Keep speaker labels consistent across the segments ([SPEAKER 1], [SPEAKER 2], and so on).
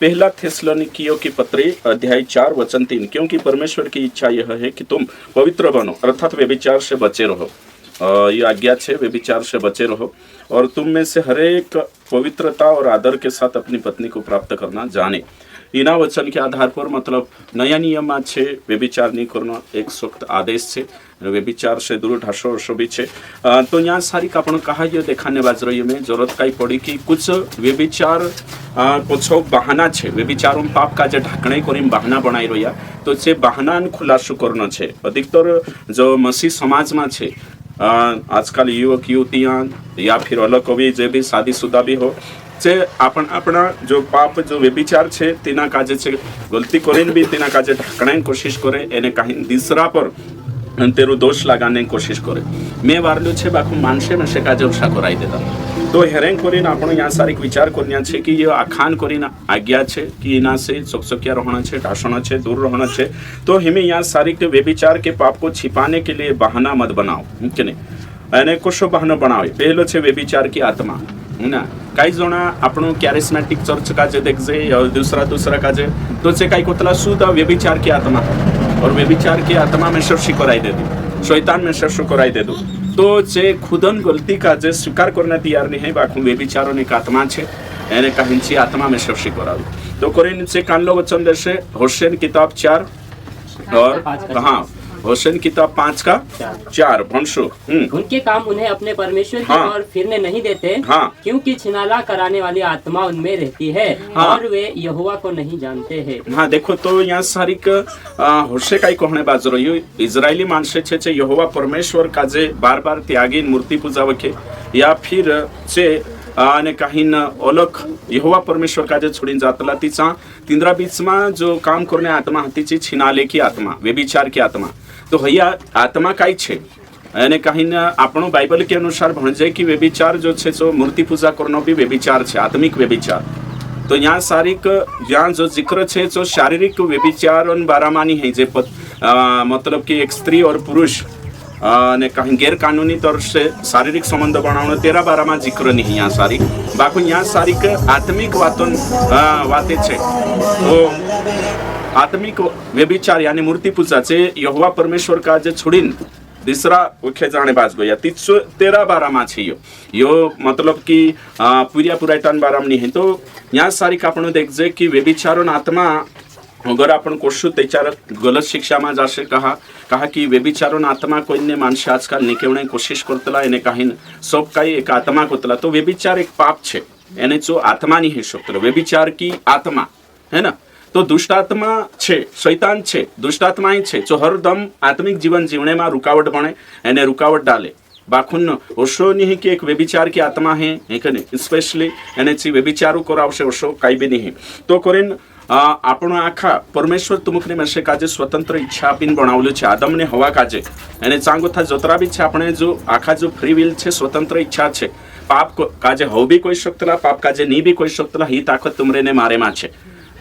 [SPEAKER 1] पहला थिस्सलुनीकियों की पत्री अध्याय 4 वचन 3, क्योंकि परमेश्वर की इच्छा यह है कि तुम पवित्र बनो अर्थात व्यभिचार से बचे रहो। ये आज्ञा है, व्यभिचार से बचे रहो और तुम में से हरेक पवित्रता और आदर के साथ अपनी पत्नी को प्राप्त करना जाने। इना वचन के आधार पर मतलब नया नियम है व्यभिचार नहीं करना एक सख्त आदेश है, व्यभिचार से दूर ढासो वर्षो भी है। तो यहाँ सारी का कहा ये देखाने बाजरो में जरूरत का पड़ी कि कुछ व्यभिचार पछो बहाना है, व्यभिचारों पाप का जो ढाकणे कर बहाना बनाई रहा तो से बहाना खुलासो करना है। अधिकतर जो मसीह समाज में है आजकल युवक युवतियाँ या फिर अलग भी जे भी शादीशुदा भी हो जे अपना जो पाप जो व्यभिचार है तेना काजे छे गलती करें भी तेना काजे ढाकने कोशिश करे एने कहीं दूसरा पर तेरू दोष लगाने कोशिश करे। मैं वारलो छे बाकू मानसे में से काजे उषा कराई देता तो हेरें करीन आपण यहाँ सारी विचार करना है कि ये आखान करीन आज्ञा है कि इना से चकचकिया रहना है, ढासना है, दूर रहना है। तो हमें यहाँ सारी के व्यभिचार के पाप को छिपाने के लिए बहाना मत बनाओ कि नहीं एने कुछ बहाना बनाओ। पहलो है व्यभिचार की आत्मा है ना, कई जना आपण कैरिस्मेटिक चर्च का जे देखजे और दूसरा का जे तो से कई कोतला शुद्ध व्यभिचार की आत्मा और व्यभिचार की आत्मा में शर्षि कराई दे दो, शैतान में शर्ष कराई दे दो तो जे खुदन गलती का जे स्वीकार करने तैयार नहीं है बाकू व्यभिचारों ने आत्मा छे एने कहीं आत्मा में शर्षि कराओ। तो कोरिन से कानलो वचन देशे होशेन किताब 4 और हाँ होशेन किताब 5 का 4 भंशो
[SPEAKER 2] उनके काम उन्हें अपने परमेश्वर की ओर फिरने नहीं देते क्योंकि छिनाला कराने वाली आत्मा उनमें रहती है और वे यहोवा को नहीं जानते हैं।
[SPEAKER 1] हाँ देखो तो यहाँ सारी होशे का कहने बाज रही इजरायली मानसे छे यहोवा परमेश्वर का जे बार बार त्यागी मूर्ति पूजा वखे या फिर से ने कहीं अलग यहोवा परमेश्वर का जो छोड़ी जातला तिचा तिंद्रा बीच में जो काम करने आत्मा तिची छिनाले की आत्मा व्यभिचार की आत्मा। तो भैया आत्मा काई छे यानी कहीं आपनो बाइबल के अनुसार भणजे कि व्यभिचार जो छे सो मूर्ति पूजा करना भी व्यभिचार छे, आत्मिक व्यभिचार। तो यहाँ सारिक यहाँ जो जिक्र छे जो शारीरिक व्यभिचार बारामानी है जे मतलब कि एक स्त्री और पुरुष ने कहीं गैर कानूनी तौर से शारीरिक संबंध बनाना तेरा बारा में जिक्र नहीं यहाँ सारी बाकी यहाँ सारी आत्मिक वाते छे। तो आत्मिक व्यभिचार यानी मूर्ति पूजा से यहोवा परमेश्वर का जे छोड़ीन दूसरा उखे जाने बाज गया तेरा बारा में छे यो मतलब कि पूरा टन बारा में नहीं है। तो यहाँ सारी का आपण देखजे कि व्यभिचारों आत्मा अगर आपण कोशु त्याच्यार गलत शिक्षा में जासे कहा कि व्यभिचारों आत्मा कोई ने मानसे आजकल निकेवणे कोशिश करतला एने कहीं सब काही एक आत्मा कोतला। तो व्यभिचार एक पाप छे एने जो आत्मा नहीं है शकतो व्यभिचार की आत्मा है ना। तो दुष्ट आत्मा छे, शैतान छे, दुष्ट आत्माएं छे जो हरदम आत्मिक जीवन जीवने में रुकावट बने एने रुकावट डाले बाखुन ओशो नहीं कि एक व्यभिचार की आत्मा है कि नहीं स्पेशली एने ची व्यभिचारू करावशे ओशो काही भी नहीं। तो कोरिन आपण आखा परमेश्वर तुमकने में से काजे स्वतंत्र इच्छा आपीन बनावलो छे आदम ने हवा काजे एने चांगो था जोतरा भी छे आपणे जो आखा जो फ्री विल छे स्वतंत्र इच्छा छे पाप को काजे हो भी कोई शकतला पाप काजे नी भी कोई शकतला ही ताकत तुमरे ने मारे मा छे।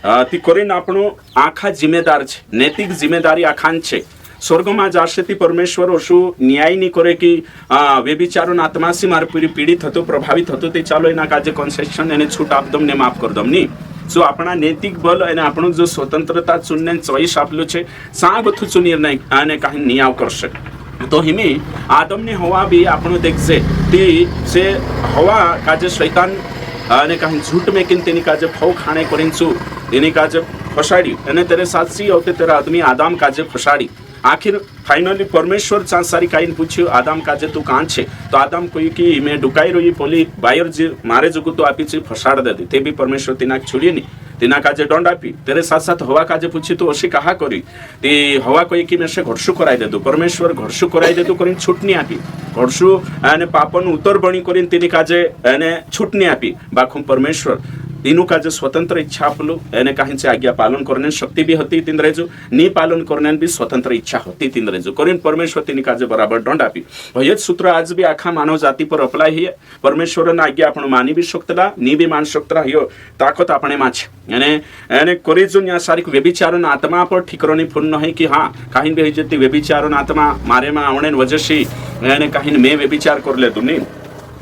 [SPEAKER 1] ती कोरिन आपणो आखा जिम्मेदार छे, नैतिक जिम्मेदारी आखान छे। स्वर्ग में जाशे ती परमेश्वर ओशु न्याय नहीं करे कि व्यभिचारों आत्मा से मार पूरी पीड़ित हतो प्रभावित हतो ते चालो एना काजे कन्सेशन एने छूट आप दम ने माफ कर दम नी जो अपना नैतिक बल અને આપણું जो स्वतंत्रता चुनने चॉइस આપલું છે સા બધું ચુ निर्णय આને કાંઈ નિયાવ કરશે। तो हिमी आदम ने हवा भी આપણું देखजे ती से हवा काजे शैतान અને કાંઈ झूठ में किन तेनी काजे फौ खाणे करिंचु तेनी काजे फसाड़ी અને तेरे साथी होते तेरा आदमी आदम काजे फसाड़ी आखिर फाइनली परमेश्वर चांसारी काइन पूछ्યું आदम काजे तू कां छे तो आदम कोई कि मैं डुकाई रही पोली बायर जे मारे जगू तो आपी छे फसाड़ देती ते भी परमेश्वर तिना छोड़ी नहीं तिना काजे दंड आपी तेरे साथ साथ हवा काजे पूछी तो अशी कहा करी ते हवा कोई कि मैं से घरसु कराई दे दो परमेश्वर घरसु कराई दे दो करीन छूट नहीं आपी घरसु अने पापन उतर बणी करीन तिनी काजे अने छूट नहीं आपी बाखु परमेश्वर तीनों का जो स्वतंत्र इच्छा आपलो एने कहीं से आज्ञा पालन करने शक्ति भी होती तिंद्रेजु नी पालन करने भी स्वतंत्र इच्छा होती तिंद्रेजु करीन परमेश्वर तिनी का जो बराबर दंड आपी भयत सूत्र आज भी आखा मानव जाति पर अप्लाई है परमेश्वर ना आज्ञा आपण मानी भी शकतला नी भी मान शकतला हियो ताकत आपणे माछ एने एने करीजुन या सारी व्यभिचारन आत्मा पर ठिकरोनी पूर्ण है कि हाँ कहीं भी जति व्यभिचारन आत्मा मारे में आवणे वजह से एने कहीं मैं व्यभिचार कर ले दुनी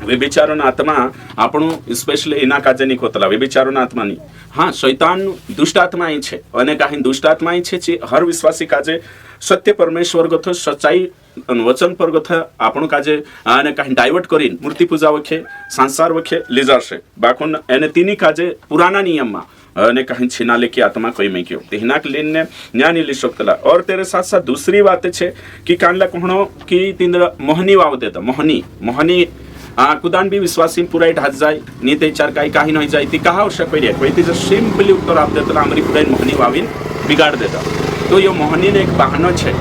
[SPEAKER 1] व्यभिचारण आत्मा આપણું સ્પેશિયલી એના કાજે નહીં ખોતલા વ્યભિચારણ આત્મા નહીં હા શૈતાન દુષ્ટ આત્મા અહીં છે અને કાંઈ દુષ્ટ આત્મા અહીં છે જે હર વિશ્વાસી કાજે સત્ય પરમેશ્વર ગથો સચ્ચાઈ વચન પર ગથો આપણું કાજે અને કાંઈ ડાયવર્ટ કરીને મૂર્તિ પૂજા વખે સંસાર વખે લઈ જશે બાકોન એને તેની કાજે પુરાના નિયમમાં અને કहीं छीना लेके आत्मा कोई में क्यों हिनाक लेन ने न्याय ली सकतला और तेरे साथ साथ दूसरी बात है कि कानला कहणो कि तिंद्र मोहनी वाव देता मोहनी कुदान भी विश्वासी पुराई ढात जाय नीते चार काही नहीं जाय ती कहा आवश्यक पडे कोई ती सिंपली उत्तर आप देता आमरी पुराई मोहनी वावीन बिगाड़ देता तो यो मोहनी ने एक बहानो छे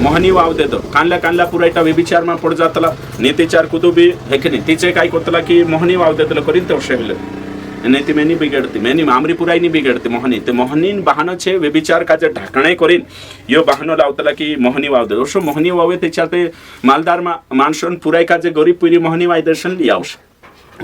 [SPEAKER 1] मोहनी वाव देतो कानला पुरायटा व्यभिचार में पड़ जातला नीते चार कुदू भी है कि नहीं तीचे काय कोतला की मोहनी वाव देतला करीन तो शेवले नहीं ती मैंने बिगड़ती मैंने आमरी पुराई नहीं बिगड़ती मोहनी ते मोहनी बहानो छे व्यभिचार का जे ढाकणे करीन यो बहानो लावतला की मोहनी वाव दे ओशो मोहनी वावे त्याच्या ते मालदार माणसोन पुराई का जे गरीब पुरी मोहनी वाय दर्शन ली आवश्यक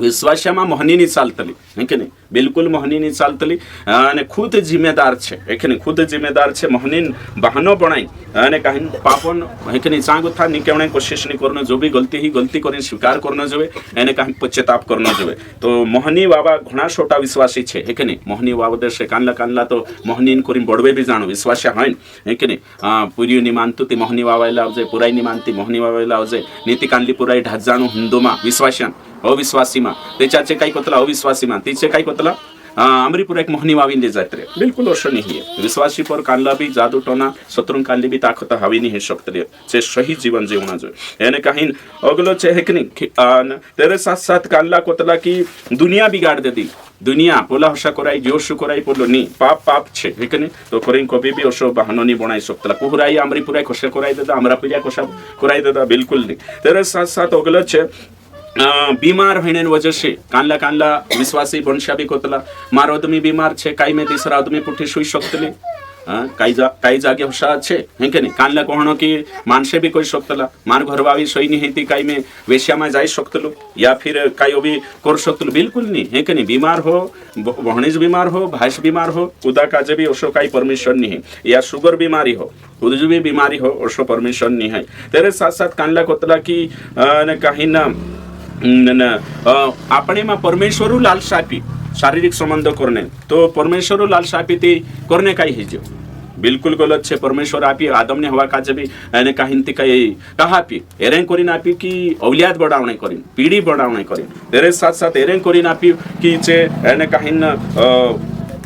[SPEAKER 1] विश्वास्याમાં મોહનીની ચાલતલી હે કે નહીં બિલકુલ મોહનીની ચાલતલી અને ખુદ જિમ્મેદાર છે હે કે નહીં ખુદ જિમ્મેદાર છે મોહનીન બહાનો બનાઈ અને કાંઈ પાપન હે કે નહીં ચાંગ ઉઠા નિકેવણે કોશિશ નહીં કરનો જો भी गलती કરીને સ્વીકાર કરનો જોવે એને કાંઈ પશ્ચાતાપ કરનો જોવે તો મોહની વાવા ઘણા છોટા વિશ્વાસી છે હે કે નહીં મોહની વાવ દેશે કાનલા તો મોહનીન કરીને બળવે બી જાણો વિશ્વાસ્યા હોય હે કે નહીં પુરીની માનતું તે મોહની વાવાયેલા આવજે પુરાઈની માનતી મોહની વાવાયેલા આવજે નીતિ કાનલી પુરાઈ ઢાત જાણું હિન્દુમાં વિશ્વાસ્યા अविश्वासीमा त्याच्याचे काही कोतला अविश्वासीमा तिचे काही कोतला अमरीपुरा एक मोहनी वावीन ले जाते रे बिल्कुल ओशो नहीं है विश्वासी पर कानला भी जादू टोना शत्रुन कानली भी ताकत हावी नहीं है शकतले जे सही जीवन जीवना जो यानी कहीं अगलो छे है कि नहीं तेरे साथ साथ कानला कोतला की दुनिया बिगाड़ देती दुनिया पोला हशा कोराई जोशु कोराई पोलो नी पाप छे है कि नहीं तो कोरिन को भी ओशो बहानो नहीं बनाई सकतला कुहराई अमरीपुरा कोशे कोराई देता अमरापुरिया कोशा कोराई देता बिल्कुल नहीं तेरे साथ साथ अगलो छे बीमार होने वजह से कानला विश्वासी बनशा भी कोतला मारो आदमी बीमार छे काई में तीसरा आदमी पुठी सुई सकतले काई जागे होशा छे है के नहीं कानला कहणो कि मानसे भी कोई सकतला मार घरवावी सोई नहीं हेती काई में वेश्या में जाई सकतलो या फिर काई भी कर सकतलो बिल्कुल नहीं है के नहीं बीमार हो भणेज बीमार हो भाईस बीमार हो उदा काजे भी ओशो काई परमिशन नहीं है या शुगर बीमारी हो खुद भी बीमारी हो ओशो परमिशन नहीं है तेरे साथ साथ कानला कोतला की कहीं ना આપણે માં પરમેશ્વરુ લાલસા આપી શારીરિક સંબંધો કરને તો પરમેશ્વરુ લાલસા આપી તે કરને કાઈ હેજો बिल्कुल गलत छे परमेश्वर आपी आदम ने हवा काजे भी एने काहिंती कई कहा आपी एरें कोरिन आपी की औलियाद बढ़ावणे करिन पीढ़ी बढ़ावणे करिन तेरे साथ साथ एरें कोरिन आपी की छे एने काहिन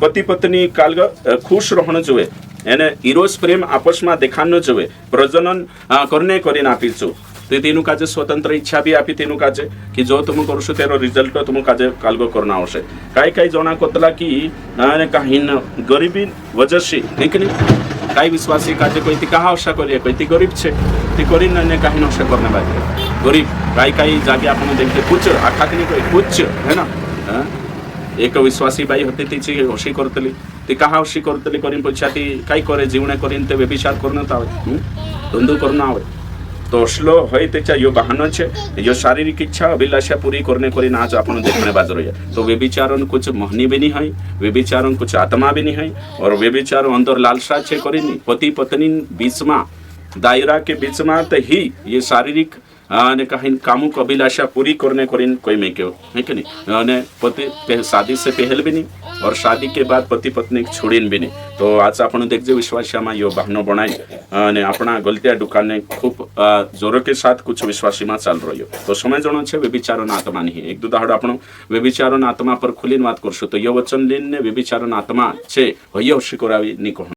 [SPEAKER 1] पति पत्नी कालग खुश रहनो जोवे एने इरोस प्रेम आपस में देखानो जोवे प्रजनन करने करिन आपी छु तो तेनु काजे स्वतंत्र इच्छा भी आपी तेनु काजे कि जो तुम करशो तेरो रिजल्ट तुम काजे कालगो करना आवश्यक काई जोना कोतला की काहीन गरीबी वजह से लेकिन काई विश्वासी काजे कोई ती कहा आवश्यक करिए कोई ती गरीब छे ती करिन ने काहीन आवश्यक करने बाकी गरीब काई जागे आपण देखते कुछ आखा के कोई कुछ है ना एक विश्वासी बाई होती तीची होशी करतली ती कहा होशी करतली करिन पछाती काई करे जीवने करिन ते व्यभिचार करनो तावे धंधो करनो आवे तो असलो होय त्याच्या यो बहानो छे यो शारीरिक इच्छा अभिलाषा पूरी करने करी आज आपण देखने बाजरो है तो व्यभिचारण कुछ मोहनी भी नहीं है व्यभिचारण कुछ आत्मा भी नहीं है और व्यभिचार अंदर लालसा छे करी पति पत्नी बीच में दायरा के बीच में तो ही ये शारीरिक ने कहीं कामुक अभिलाषा पूरी करने करीन कोई में क्यों है कि नहीं पति शादी से पहले भी नहीं और शादी के बाद पति पत्नी छोड़ीन भी नहीं तो आज आपण देखजे विश्वासिया में यो बहानो बनाई ने अपना गलतिया दुकान ने खूब जोरों के साथ कुछ विश्वासी में चाल रही तो समय जणो छे व्यभिचारण आत्मा नहीं एक दो दाहड़ आपण व्यभिचारण आत्मा पर खुलीन बात करशो तो यो वचन लीन ने व्यभिचारण आत्मा छे हय अवश्य करावी नी कहो।